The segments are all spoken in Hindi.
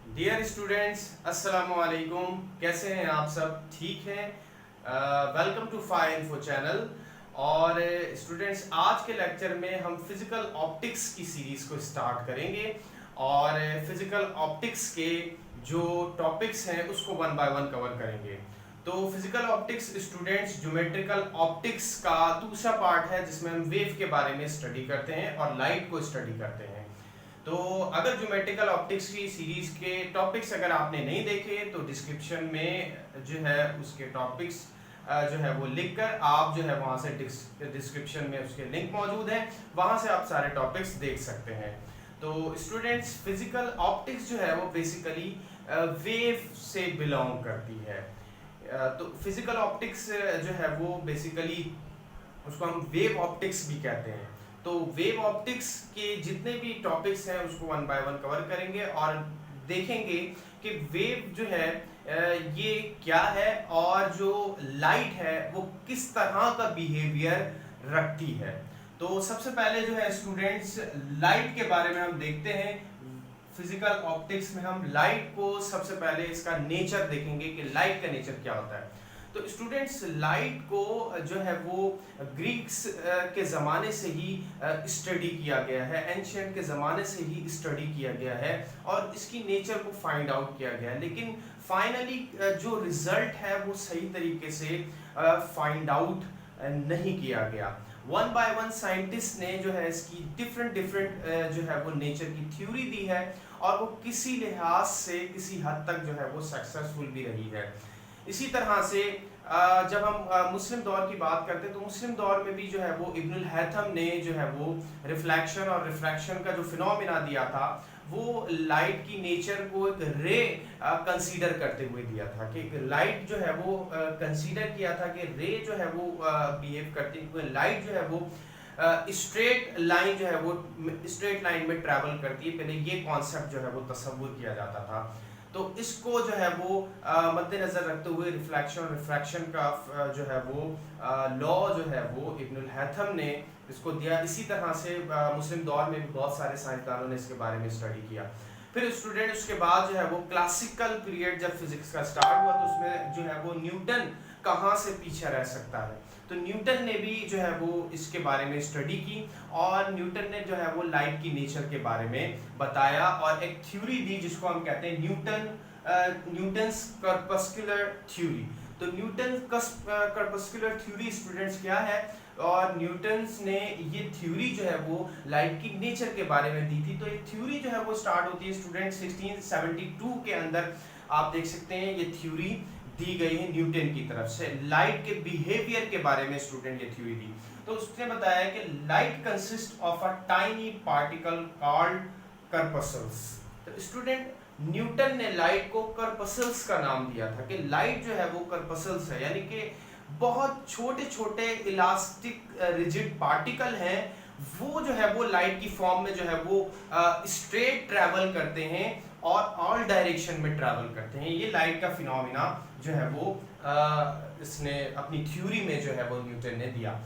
डियर स्टूडेंट्स, अस्सलाम वालेकुम। कैसे हैं आप सब? ठीक हैं? Welcome to Phy Info channel. और स्टूडेंट्स, आज के लेक्चर में हम फिजिकल ऑप्टिक्स की सीरीज को स्टार्ट करेंगे और फिजिकल ऑप्टिक्स के जो टॉपिक्स हैं उसको वन बाय वन कवर करेंगे। तो physical optics students geometrical optics का दूसरा पार्ट है जिसमें हम वेव के बारे में स्टडी करते हैं और लाइट को स्टडी करते हैं। तो अगर ज्योमेट्रिकल ऑप्टिक्स की सीरीज के टॉपिक्स अगर आपने नहीं देखे तो डिस्क्रिप्शन में जो है उसके टॉपिक्स जो है वो लिख कर आप जो है वहाँ से डिस्क्रिप्शन में उसके लिंक मौजूद हैं, वहाँ से आप सारे टॉपिक्स देख सकते हैं। तो स्टूडेंट्स, फिजिकल ऑप्टिक्स जो है वो बेसिकली वेव से बिलोंग करती है। तो फिजिकल ऑप्टिक्स जो है वो बेसिकली उसको हम वेव ऑप्टिक्स भी कहते हैं। तो वेव ऑप्टिक्स के जितने भी टॉपिक्स हैं उसको वन बाय वन कवर करेंगे और देखेंगे कि वेव जो है ये क्या है और जो लाइट है वो किस तरह का बिहेवियर रखती है। तो सबसे पहले जो है स्टूडेंट्स, लाइट के बारे में हम देखते हैं। फिजिकल ऑप्टिक्स में हम लाइट को सबसे पहले इसका नेचर देखेंगे कि लाइट का नेचर क्या होता है। तो स्टूडेंट्स, लाइट को जो है वो ग्रीक्स के ज़माने से ही स्टडी किया गया है, एंशियंट के ज़माने से ही स्टडी किया गया है और इसकी नेचर को फाइंड आउट किया गया है। लेकिन फाइनली जो रिजल्ट है वो सही तरीके से फाइंड आउट नहीं किया गया। वन बाय वन साइंटिस्ट ने जो है इसकी डिफरेंट डिफरेंट जो है वो नेचर की थ्योरी दी है और वो किसी लिहाज से किसी हद तक जो है वो सक्सेसफुल भी रही है। इसी तरह से जब हम मुस्लिम दौर की बात करते हैं तो मुस्लिम दौर में भी जो है वो इब्नुल हैथम ने जो है वो रिफ्लेक्शन और रिफ्रैक्शन का जो फिनोमिना दिया था वो लाइट की नेचर को एक रे कंसीडर करते हुए दिया था कि लाइट जो है वो कंसीडर किया था कि रे जो है वो बिहेव करते हुए लाइट जो है वो स्ट्रेट लाइन जो है वो स्ट्रेट लाइन में ट्रैवल करती है। पहले ये कॉन्सेप्ट जो है वो तस्वुर किया जाता था। तो इसको जो है वो मद्देनजर रखते हुए रिफ्लेक्शन और रिफ्रैक्शन का जो है वो लॉ जो है वो इब्नुल हैथम ने इसको दिया। इसी तरह से मुस्लिम दौर में भी बहुत सारे साइंसदानों ने इसके बारे में स्टडी किया। फिर स्टूडेंट उसके बाद जो है वो क्लासिकल पीरियड जब फिजिक्स का स्टार्ट हुआ तो उसमें जो है वो न्यूटन कहाँ से पीछे रह सकता है। तो न्यूटन ने भी जो है वो इसके बारे में स्टडी की और न्यूटन ने जो है वो लाइट की नेचर के बारे में बताया और एक थ्योरी दी जिसको हम कहते हैं न्यूटन्स कर्पस्कुलर थ्योरी। तो न्यूटन कर्पस्कुलर थ्योरी स्टूडेंट्स क्या है, और न्यूटन्स ने ये थ्योरी जो है वो लाइट की नेचर के बारे में दी थी। तो ये थ्योरी जो है वो स्टार्ट होती है स्टूडेंट 1672 के अंदर। आप देख सकते हैं ये थ्योरी दी गई है न्यूटन की तरफ से लाइट के बिहेवियर के बारे में। स्टूडेंट ये थ्योरी दी तो उसने बताया कि light consist of a tiny particle called corpuscles. तो स्टूडेंट, न्यूटन ने लाइट को कर्पसल्स का नाम दिया था कि लाइट जो है वो कर्पसल्स है, यानी कि बहुत छोटे छोटे इलास्टिक रिजिड पार्टिकल हैं। वो जो है वो लाइट की फॉर्म में जो है वो स्ट्रेट ट्रैवल करते हैं और ऑल डायरेक्शन में ट्रैवल करते हैं। ये लाइट का फिनोमिना जो है वो इसने अपनी थ्योरी में जो है वो न्यूटन ने दिया,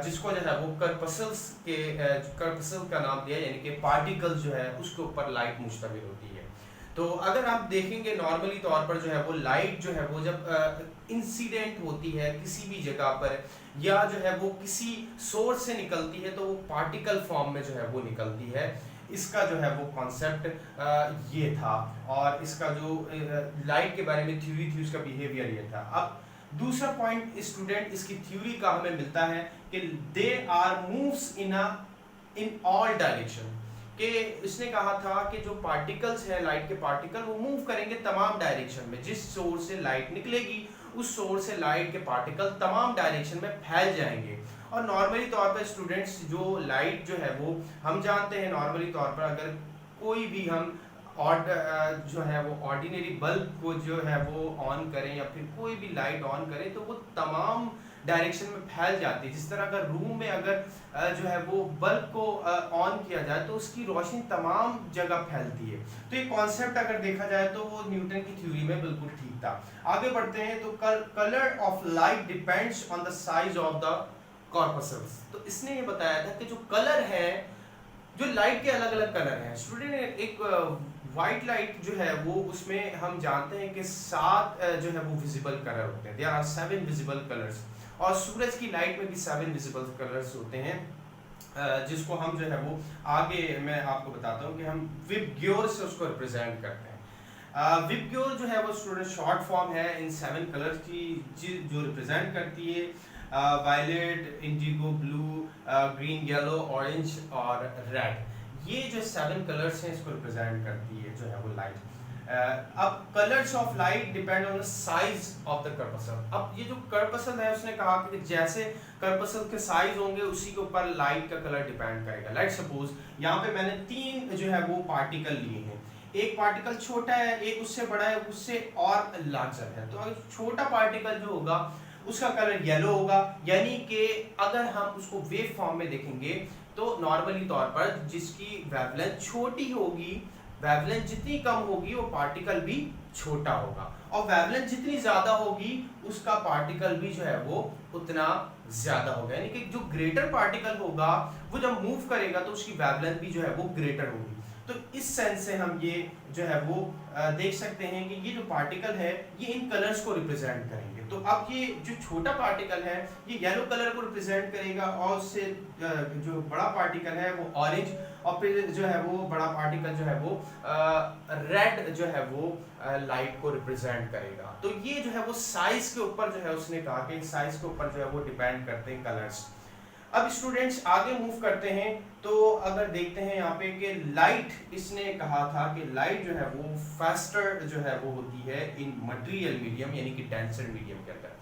जिसको जो है वो कर्पसल का नाम दिया, यानी कि पार्टिकल जो है उसके ऊपर लाइट मुश्तमिल होती है। तो अगर आप देखेंगे नॉर्मली तौर पर जो है वो लाइट जो है वो जब इंसिडेंट होती है किसी भी जगह पर या जो है वो किसी सोर्स से निकलती है तो वो पार्टिकल फॉर्म में जो है वो निकलती है। इसका जो है वो कॉन्सेप्ट ये था और इसका जो लाइट के बारे में थ्योरी थी उसका बिहेवियर ये था। अब दूसरा पॉइंट स्टूडेंट इसकी थ्योरी का हमें मिलता है कि they are moves in all direction. कि इसने कहा था कि जो पार्टिकल्स है लाइट के पार्टिकल वो मूव करेंगे तमाम डायरेक्शन में। जिस सोर्स से लाइट निकलेगी उस सोर्स से लाइट के पार्टिकल तमाम डायरेक्शन में फैल जाएंगे। और नॉर्मली तौर पर स्टूडेंट्स जो लाइट जो है वो हम जानते हैं नॉर्मली तौर पर अगर कोई भी हम और जो है वो ऑर्डिनरी बल्ब को जो है वो ऑन करें या फिर कोई भी लाइट ऑन करें तो वो तमाम डायरेक्शन में फैल जाती है। जिस तरह अगर रूम में अगर जो है वो बल्ब को ऑन किया जाए तो उसकी रोशनी तमाम जगह फैलती है। तो ये कॉन्सेप्ट अगर देखा जाए तो वो न्यूटन की थ्योरी में बिल्कुल ठीक था। आगे बढ़ते हैं तो colour of light depends on the size of the corpuscles. तो इसने ये बताया था कि जो कलर है, जो लाइट के अलग अलग कलर हैं। स्टूडेंट, एक वाइट लाइट जो है वो उसमें हम जानते हैं कि 7 जो है वो विजिबल कलर होते हैं, देयर आर 7 विजिबल कलर्स। और सूरज की लाइट में भी 7 विजिबल कलर्स होते हैं, जिसको हम जो है वो आगे मैं आपको बताता हूँ कि हम विबग्योर से उसको रिप्रेजेंट करते हैं। विबग्योर जो है वो स्टूडेंट शॉर्ट फॉर्म है इन 7 कलर्स की, जो रिप्रेजेंट करती है violet, indigo, blue, green, yellow, orange और रेड। ये जो 7 कलर्स हैं इसको रिप्रेजेंट करती है जो है वो लाइट। अब colours of light depend on the size of the corpuscle. अब ये जो कर्पसल है उसने कहा कि जैसे कर्पसल के साइज होंगे उसी के ऊपर लाइट का कलर डिपेंड करेगा। लेट सपोज यहाँ पे मैंने 3 जो है वो पार्टिकल लिए हैं, एक पार्टिकल छोटा है, एक उससे बड़ा है, उससे और लार्जर है। तो अगर छोटा पार्टिकल जो होगा उसका कलर येलो होगा, यानी कि अगर हम उसको वेव फॉर्म में देखेंगे तो नॉर्मली तौर पर जिसकी वेवलेंथ छोटी होगी, वेवलेंथ जितनी कम होगी वो पार्टिकल भी छोटा होगा, और वेवलेंथ जितनी ज्यादा होगी उसका पार्टिकल भी जो है वो उतना ज्यादा होगा। यानी कि जो ग्रेटर पार्टिकल होगा वो जब मूव करेगा तो उसकी वेवलेंथ भी जो है वो ग्रेटर होगी। तो इस सेंस से हम ये जो है वो देख सकते हैं कि ये जो पार्टिकल है ये इन कलर्स को रिप्रेजेंट करेंगे। तो अब ये जो छोटा पार्टिकल है ये येलो कलर को रिप्रेजेंट करेगा, और उससे जो बड़ा पार्टिकल है वो ऑरेंज, और फिर जो है वो बड़ा पार्टिकल जो है वो रेड जो है वो लाइट को रिप्रेजेंट करेगा। तो ये जो है वो साइज के ऊपर जो है उसने कहा कि साइज के ऊपर जो है वो डिपेंड करते हैं कलर्स। अब स्टूडेंट्स आगे मूव करते हैं, तो अगर देखते हैं यहाँ पे कि लाइट, इसने कहा था कि लाइट जो है वो फास्टर जो है वो होती है इन मटेरियल मीडियम यानी कि डेंसर मीडियम के अंदर।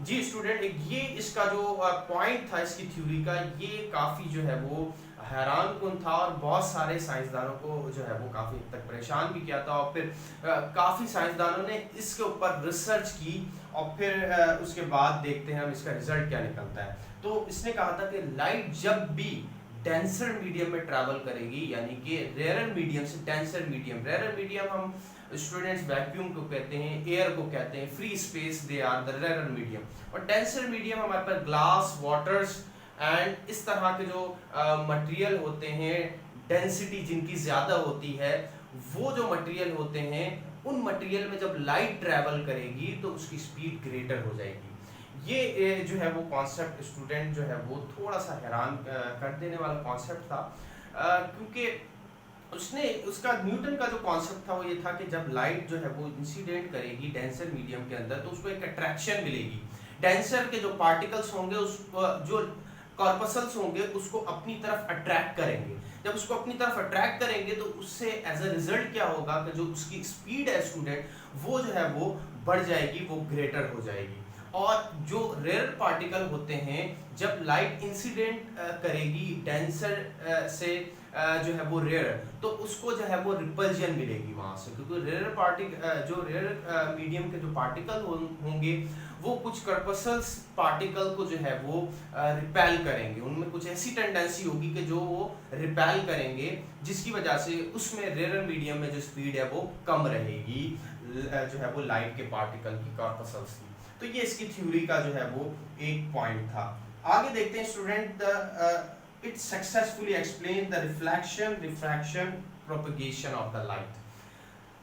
जी स्टूडेंट, ये इसका जो पॉइंट था इसकी थ्योरी का, ये काफ़ी जो है वो हैरान कुन था, और बहुत सारे साइंसदानों को जो है वो काफ़ी हद तक परेशान भी किया था। और फिर काफ़ी साइंसदानों ने इसके ऊपर रिसर्च की, और फिर उसके बाद देखते हैं हम इसका रिजल्ट क्या निकलता है। तो इसने कहा था कि लाइट जब भी डेंसर मीडियम में ट्रैवल करेगी, यानी कि रेयर मीडियम से डेंसर मीडियम, रेयर मीडियम हम स्टूडेंट्स वैक्यूम को कहते हैं, एयर को कहते हैं, free space they are the rare medium, और डेंसर मीडियम हमारे पास ग्लास, वाटर्स एंड इस तरह के जो मटेरियल होते हैं, डेंसिटी जिनकी ज़्यादा होती है, वो जो मटेरियल होते हैं उन मटेरियल में जब लाइट ट्रैवल करेगी तो उसकी स्पीड ग्रेटर हो जाएगी। ये जो है वो कॉन्सेप्ट स्टूडेंट जो है वो थोड़ा सा हैरान कर देने वाला कॉन्सेप्ट था, क्योंकि उसका न्यूटन का जो कॉन्सेप्ट था वो ये था कि जब लाइट जो है वो इंसिडेंट करेगी डेंसर मीडियम के अंदर तो उसको एक अट्रैक्शन मिलेगी। डेंसर के जो पार्टिकल्स होंगे उस जो कॉर्पसल्स होंगे उसको अपनी तरफ अट्रैक्ट करेंगे। जब उसको अपनी तरफ अट्रैक्ट करेंगे तो उससे एज अ रिजल्ट क्या होगा कि जो उसकी स्पीड है स्टूडेंट वो जो है वो बढ़ जाएगी, वो ग्रेटर हो जाएगी। और जो रेयर पार्टिकल होते हैं जब लाइट इंसिडेंट करेगी डेंसर से जो है वो रेयर, तो उसको जो है वो रिपल्जन मिलेगी वहाँ से, क्योंकि रेयर मीडियम के जो पार्टिकल होंगे वो कुछ कर्पसल्स पार्टिकल को जो है वो रिपेल करेंगे, उनमें कुछ ऐसी टेंडेंसी होगी कि जो वो रिपेल करेंगे, जिसकी वजह से उसमें रेयर मीडियम में जो स्पीड है वो कम रहेगी जो है वो लाइट के पार्टिकल की, कॉर्पसल्स की। तो ये इसकी थ्योरी का जो है वो एक पॉइंट था। आगे देखते हैं student, it successfully explain the reflection, refraction, propagation of the light.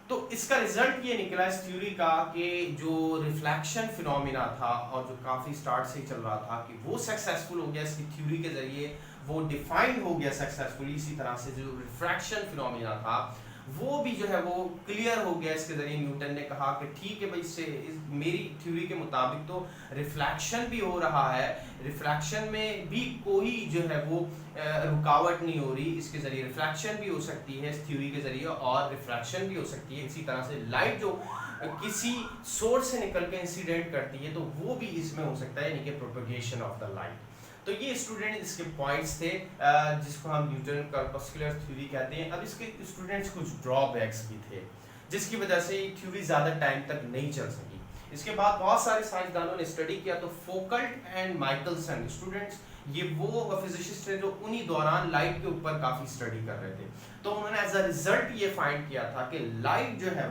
तो इसका रिजल्ट ये निकला इस थ्योरी का कि जो रिफ्लेक्शन फिनोमिना था और जो काफ़ी स्टार्ट से ही चल रहा था कि वो सक्सेसफुल हो गया इसकी थ्योरी के ज़रिए, वो डिफाइंड हो गया सक्सेसफुली। इसी तरह से जो रिफ्रैक्शन फिनोमिना था वो भी जो है वो क्लियर हो गया इसके ज़रिए। न्यूटन ने कहा कि ठीक है भाई, इससे मेरी थ्योरी के मुताबिक तो रिफ्लेक्शन भी हो रहा है, रिफ्लेक्शन में भी कोई जो है वो रुकावट नहीं हो रही, इसके ज़रिए रिफ्लेक्शन भी हो सकती है इस थ्योरी के ज़रिए, और रिफ्रैक्शन भी हो सकती है। इसी तरह से लाइट जो किसी सोर्स से निकल के इंसिडेंट करती है तो वो भी इसमें हो सकता है, यानी कि प्रोपगेशन ऑफ द लाइट। तो ये स्टूडेंट इसके पॉइंट्स थे जिसको हम न्यूटन कॉर्पस्कुलर थ्योरी कहते हैं। अब इसके स्टूडेंट्स कुछ ड्रॉबैक्स भी थे जिसकी वजह से ये थ्योरी ज़्यादा टाइम तक नहीं चल सकी। इसके बाद बहुत सारे साइंसदानों ने स्टडी किया, तो फोकल्ट एंड माइकलसन स्टूडेंट्स ये वो फिजिसिस्ट थे जो उन्हीं दौरान लाइट के ऊपर काफ़ी स्टडी कर रहे थे। तो उन्होंने एज अ रिजल्ट ये फाइंड किया था कि लाइट जो है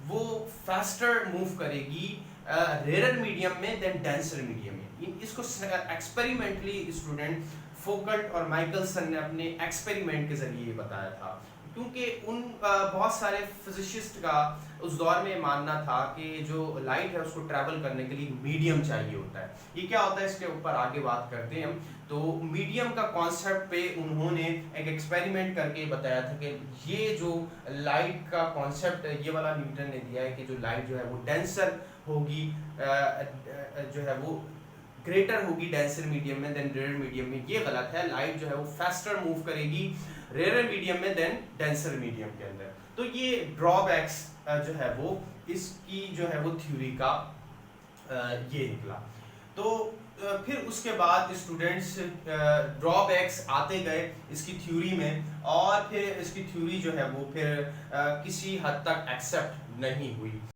वो फास्टर मूव करेगी रेयर मीडियम में देन डेंसर मीडियम में। इसको एक्सपेरिमेंटली स्टूडेंट फोकल्ट और माइकलसन ने अपने एक्सपेरिमेंट के जरिए बताया था। क्योंकि उन बहुत सारे फिजिसिस्ट का उस दौर में मानना था कि जो लाइट है उसको ट्रैवल करने के लिए मीडियम चाहिए होता है। ये क्या होता है इसके ऊपर आगे बात करते हैं हम। तो मीडियम का कॉन्सेप्ट पे उन्होंने एक एक्सपेरिमेंट करके बताया था कि ये जो लाइट का कॉन्सेप्ट ये वाला न्यूटन ने दिया है कि जो लाइट जो है वो डेंसर होगी, जो है वो ग्रेटर होगी डेंसर मीडियम में देन रेयर मीडियम में। ये गलत है, लाइट जो है वो फास्टर मूव करेगी रेयर मीडियम में देन डेंसर मीडियम के अंदर। तो ये ड्रॉबैक्स जो है वो इसकी जो है वो थ्योरी का ये निकला। तो फिर उसके बाद स्टूडेंट्स ड्रॉबैक्स आते गए इसकी थ्योरी में, और फिर इसकी थ्योरी जो है वो फिर किसी हद तक एक्सेप्ट नहीं हुई।